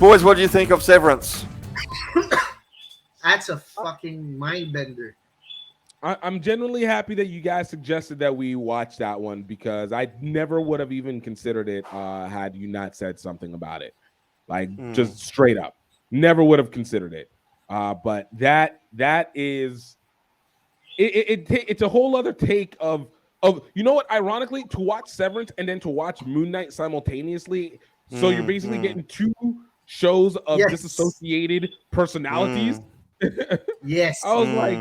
Boys, what do you think of Severance? That's a fucking mind bender. I'm genuinely happy that you guys suggested that we watch that one because I never would have even considered it had you not said something about it. Like just straight up, never would have considered it. But that is it's a whole other take of you know what? Ironically, to watch Severance and then to watch Moon Knight simultaneously, so you're basically getting two shows of disassociated personalities. Yes, I was like,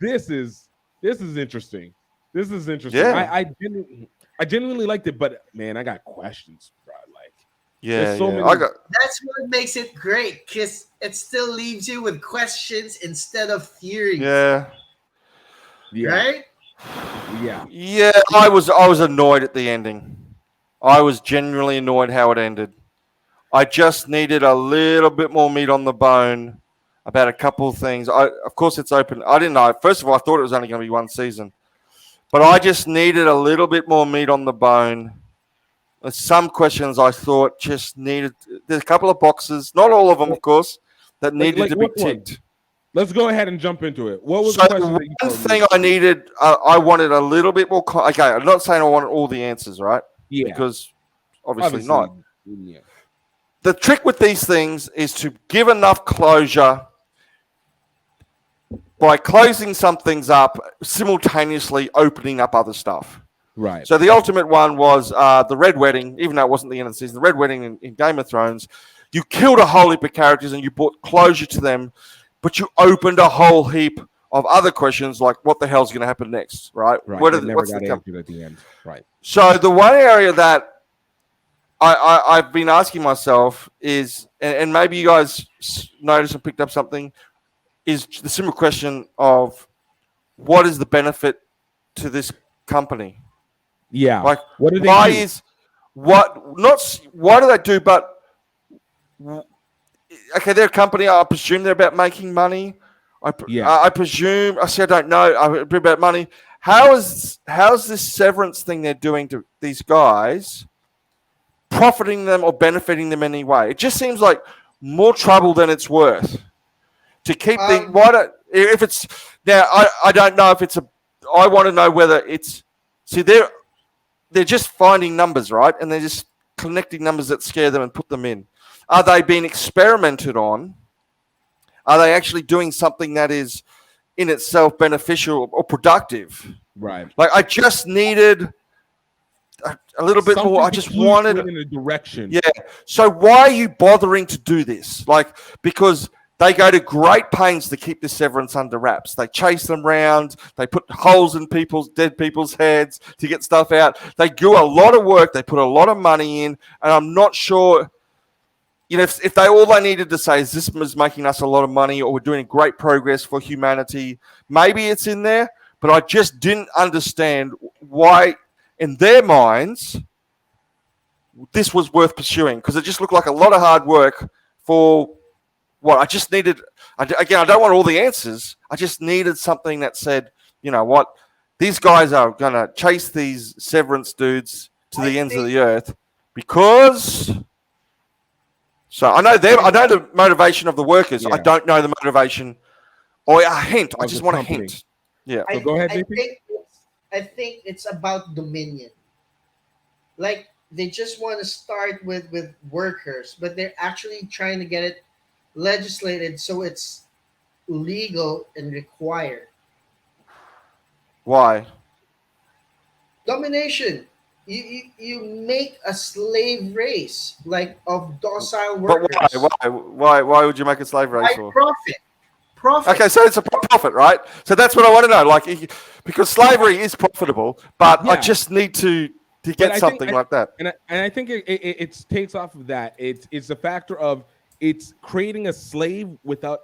this is interesting. This is interesting. Yeah. I genuinely liked it, but man, I got questions, bro. Like, Yeah, so yeah. many. That's what makes it great, because it still leaves you with questions instead of theories. Yeah. Right? Yeah. Yeah, I was annoyed at the ending. I was genuinely annoyed how it ended. I just needed a little bit more meat on the bone about a couple of things. Of course, it's open. I didn't know. First of all, I thought it was only going to be one season. But I just needed a little bit more meat on the bone. There's some questions I thought just needed. There's a couple of boxes, not all of them, of course, that needed to be ticked. Let's go ahead and jump into it. What was So the question? one thing I needed, I wanted a little bit more. Okay, I'm not saying I wanted all the answers, right? Yeah. Because obviously not. Yeah. The trick with these things is to give enough closure by closing some things up, simultaneously opening up other stuff. Right. So the ultimate one was the Red Wedding, even though it wasn't the end of the season. The Red Wedding in Game of Thrones, you killed a whole heap of characters and you brought closure to them, but you opened a whole heap of other questions like what the hell's going to happen next, right? Right. What's got answered at the end. Right. So the one area that I've been asking myself is, and maybe you guys noticed and picked up something, is the simple question of what is the benefit to this company? Yeah. Like, what do they why do? Why do they do? But okay, they're a company. I presume they're about making money. I presume. I say I don't know. I bit about money. How's this severance thing they're doing to these guys profiting them or benefiting them in any way? It just seems like more trouble than it's worth to keep the. If it's now, I don't know if it's a. I want to know whether it's. See, they're just finding numbers, right? And they're just connecting numbers that scare them and put them in. Are they being experimented on? Are they actually doing something that is in itself beneficial or productive? Right. Like, I just needed a little bit more. I just wanted in a direction. Yeah. So why are you bothering to do this? Like, because they go to great pains to keep this Severance under wraps. They chase them around. They put holes in dead people's heads to get stuff out. They do a lot of work. They put a lot of money in. And I'm not sure, if all they needed to say is this is making us a lot of money or we're doing great progress for humanity, maybe it's in there. But I just didn't understand why, in their minds, this was worth pursuing. Because it just looked like a lot of hard work for... What I just needed, again, I don't want all the answers. I just needed something that said, you know what, these guys are going to chase these Severance dudes to the ends of the earth because. So I know the motivation of the workers. Yeah. I don't know the motivation or a hint. I just want a hint. Yeah. So go ahead, I think it's about Dominion. Like, they just want to start with workers, but they're actually trying to get it legislated so it's legal and required. Why? Domination. You make a slave race, like, of docile workers. But why would you make a slave race? Profit. Okay, so it's a profit, right? So that's what I want to know. Like, because slavery is profitable, but I just need to get something like that. And I think it takes off of that. It's a factor of it's creating a slave without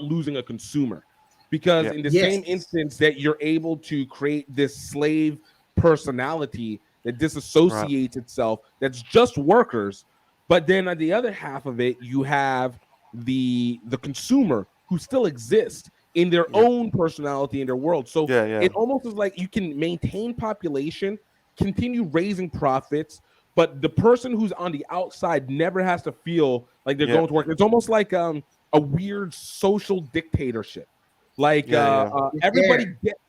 losing a consumer. Because in the same instance that you're able to create this slave personality that disassociates itself, that's just workers, but then on the other half of it, you have the consumer who still exists in their own personality in their world. So it almost is like you can maintain population, continue raising profits, but the person who's on the outside never has to feel like they're Yeah. going to work. It's almost like a weird social dictatorship. Like everybody There. gets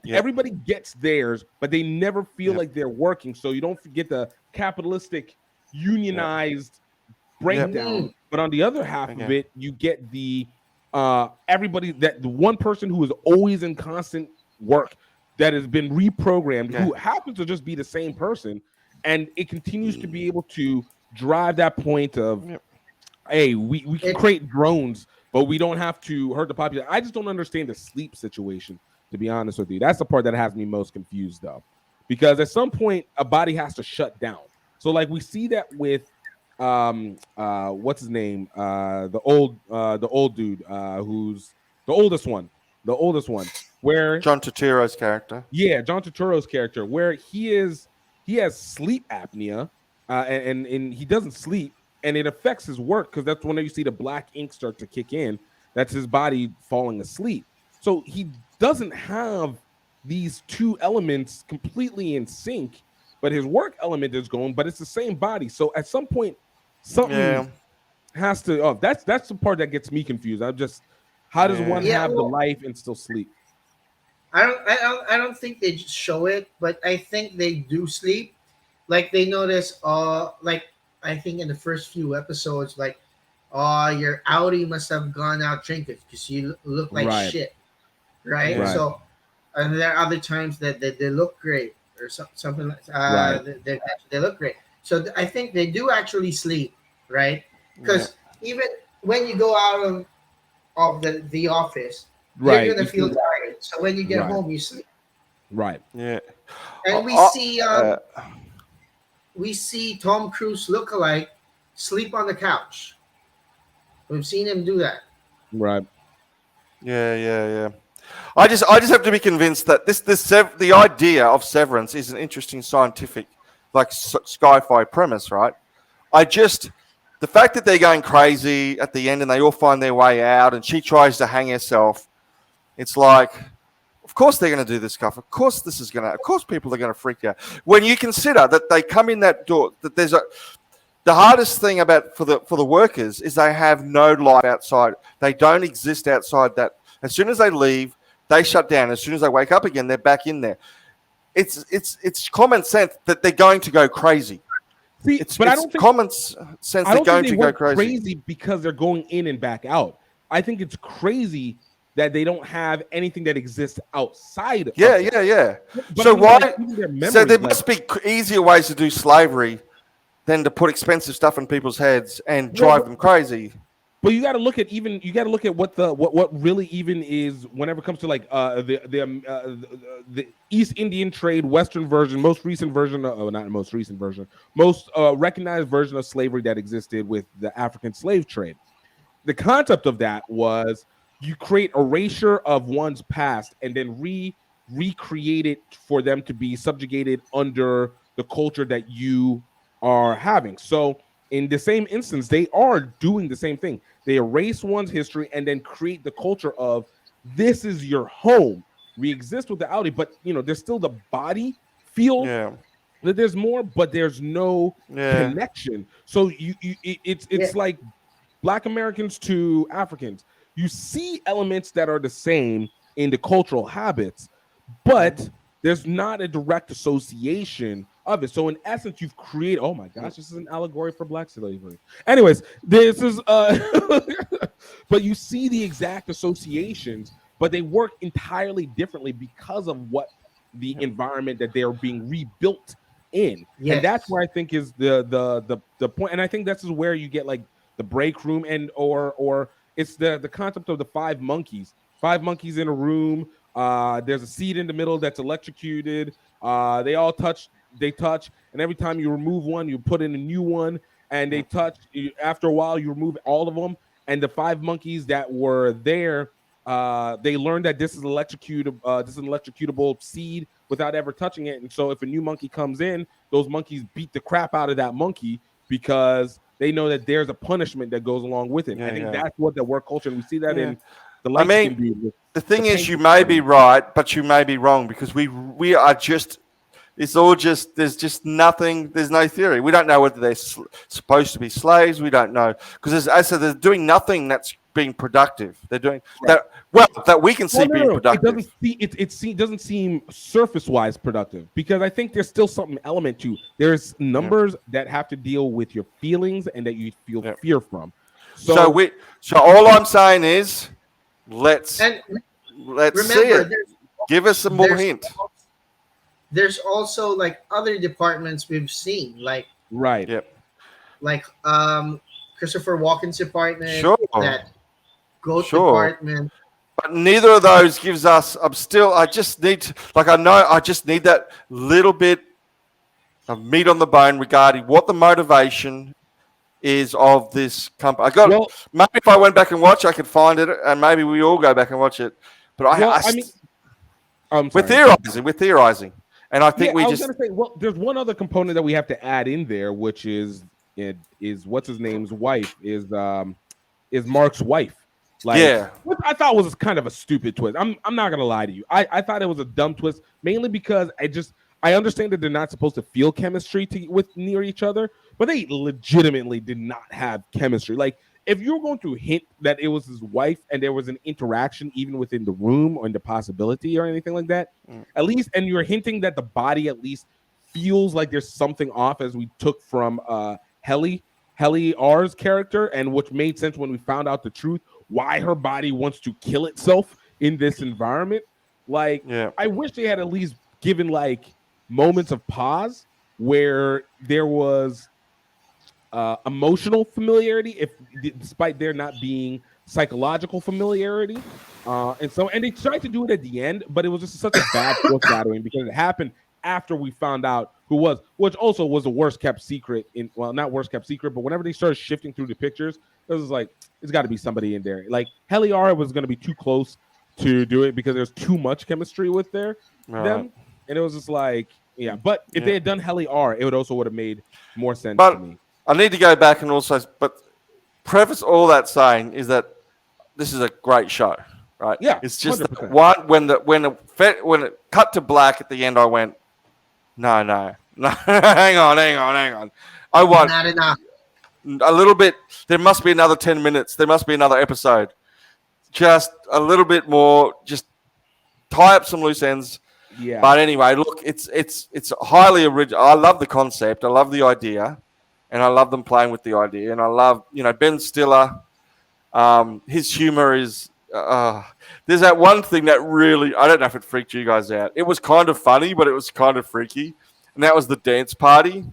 Yeah. everybody gets theirs, but they never feel Yeah. like they're working. So you don't get the capitalistic unionized Yeah. breakdown. But on the other half of Okay. it, you get the everybody that the one person who is always in constant work that has been reprogrammed, Okay. who happens to just be the same person, and it continues to be able to drive that point of, Yep. hey, we can It, create drones, but we don't have to hurt the population. I just don't understand the sleep situation, to be honest with you. That's the part that has me most confused, though, because at some point a body has to shut down. So like we see that with what's his name, the old dude, who's the oldest one, where John Turturro's character. yeah, John Turturro's character, where he has sleep apnea, and he doesn't sleep, and it affects his work because that's when you see the black ink start to kick in. That's his body falling asleep. So he doesn't have these two elements completely in sync, but his work element is going, but it's the same body. So at some point, something Yeah. has to. Oh, that's the part that gets me confused. I'm just, how does one yeah, have the well, life and still sleep? I don't think they just show it, but I think they do sleep. Like they notice, like I think in the first few episodes, like, your Audi must have gone out drinking because you look like Right, shit, right? Yeah. right, So, and there are other times that they look great or something like right. they look great. So I think they do actually sleep, right? Yeah. Because even when you go out of the office, you're Right. gonna feel tired. So when you get Right. home, you sleep. Right. Yeah. And Uh, we see Tom Cruise lookalike sleep on the couch. We've seen him do that. Right. yeah. I just have to be convinced that the idea of Severance is an interesting scientific, like sci-fi premise, right? The fact that they're going crazy at the end and they all find their way out, and she tries to hang herself. It's like, of course they're going to do this stuff. Of course of course people are going to freak out. When you consider that they come in that door, that the hardest thing for the workers is they have no life outside. They don't exist outside that. As soon as they leave, they shut down. As soon as they wake up again, they're back in there. It's common sense that they're going to go crazy. See, It's but I don't think common sense I they're don't going think to they go work crazy. crazy because they're going in and back out. I think it's crazy that they don't have anything that exists outside of Yeah. it. But So I mean, why? like, even their memories, So there like, must be easier ways to do slavery than to put expensive stuff in people's heads and drive them crazy. but you got to look at what really even is whenever it comes to like the East Indian trade, Western version, most recent version, not most recent version, most recognized version of slavery that existed with the African slave trade. The concept of that was you create erasure of one's past and then recreate it for them to be subjugated under the culture that you are having. So in the same instance, they are doing the same thing. They erase one's history and then create the culture of this is your home. We exist with the Audi, but there's still the body feel Yeah. that there's more, but there's no Yeah. connection. So it's Yeah. like Black Americans to Africans. You see elements that are the same in the cultural habits, but there's not a direct association of it. So in essence, you've created, oh my gosh, this is an allegory for Black slavery. Anyways, this is but you see the exact associations, but they work entirely differently because of what the environment that they're being rebuilt in. Yes. And that's where I think is the point. And I think that's where you get like the break room and or it's the concept of the five monkeys in a room. There's a seat in the middle that's electrocuted. They all touch, and every time you remove one, you put in a new one, and they touch. After a while, you remove all of them, and the five monkeys that were there, they learned that this is an electrocutable seed without ever touching it. And so if a new monkey comes in, those monkeys beat the crap out of that monkey because they know that there's a punishment that goes along with it. Yeah, I think yeah. that's what the work culture, and we see that Yeah. in the light skin dude. The thing the is, you paint may party. be right, but you may be wrong because we are just It's all just, there's just nothing, there's no theory. We don't know whether they're supposed to be slaves. We don't know. Because as I said, they're doing nothing that's being productive. They're doing that, well, that we can see being productive. It doesn't seem surface-wise productive, because I think there's still something element to, there's numbers that have to deal with your feelings and that you feel fear from. So all I'm saying is, let's remember, see it. Give us some more hint. There's also like other departments we've seen, like like Christopher Walken's department, that GOAT department. But neither of those gives us. I just need that little bit of meat on the bone regarding what the motivation is of this company. Maybe if I went back and watch, I could find it, and maybe we all go back and watch it. But we're theorizing, and I think was going to say, there's one other component that we have to add in there, which is what's his name's wife is Mark's wife. Which I thought was kind of a stupid twist. I'm not gonna lie to you. I thought it was a dumb twist, mainly because I understand that they're not supposed to feel chemistry near each other, but they legitimately did not have chemistry. Like, if you were going to hint that it was his wife and there was an interaction even within the room or in the possibility or anything like that, at least, and you're hinting that the body at least feels like there's something off, as we took from Helly R's character, and which made sense when we found out the truth, why her body wants to kill itself in this environment. I wish they had at least given like moments of pause where there was emotional familiarity, despite there not being psychological familiarity, and they tried to do it at the end, but it was just such a bad foreshadowing because it happened after we found out which also was the worst kept secret not worst kept secret, but whenever they started shifting through the pictures, it was like, it's got to be somebody in there. Like, Helly R was going to be too close to do it because there's too much chemistry with them, and it was just like, but if they had done Helly R, it would have made more sense to me. I need to go back and but preface all that saying is that this is a great show, right? Yeah, it's just when it cut to black at the end, I went, no, hang on. I want not enough. A little bit. There must be another 10 minutes. There must be another episode. Just a little bit more. Just tie up some loose ends. Yeah. But anyway, look, it's highly original. I love the concept. I love the idea, and I love them playing with the idea. And I love, Ben Stiller. His humor is. There's that one thing that really, I don't know if it freaked you guys out. It was kind of funny, but it was kind of freaky, and that was the dance party.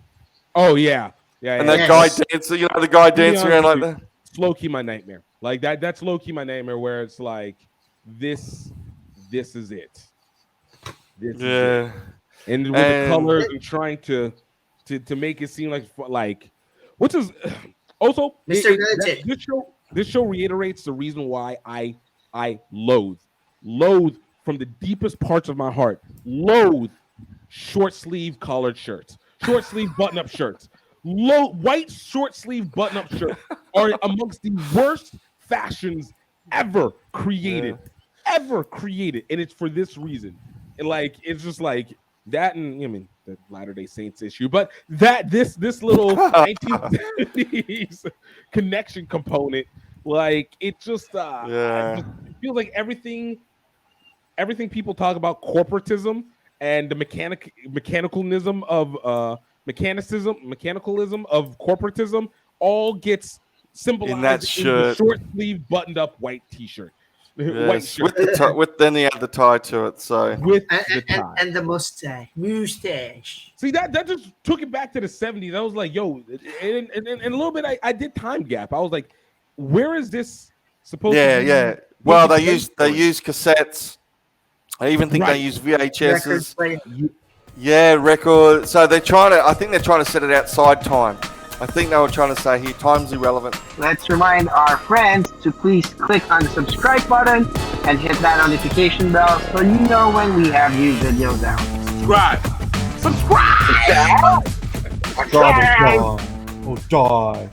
Oh yeah. And that guy dancing, the guy dancing around like that. It's low key my nightmare. Like that. That's low key my nightmare. Where it's like, this is it. This is it. And with the colors and trying to make it seem like, which is also this show reiterates the reason why I loathe from the deepest parts of my heart, loathe short sleeve collared shirts, short sleeve button up shirts. White short sleeve button up shirts are amongst the worst fashions ever created, and it's for this reason. And it's just like that, and the Latter-day Saints issue, but this little 1970s connection component, it just it feels like everything people talk about corporatism and the mechanicalism of corporatism all gets symbolized in the short sleeve buttoned up white t-shirt. White shirt. Then he had the tie to it, so and the mustache. See, that just took it back to the 70s. I was like, yo, and a little bit I did time gap. I was like, where is this supposed to be? Yeah. Well, they use cassettes. I even think they use VHSs. Record. So I think they're trying to set it outside time. I think they were trying to say here, time's irrelevant. Let's remind our friends to please click on the subscribe button and hit that notification bell so you know when we have new videos out. Subscribe! Subscribe! Die.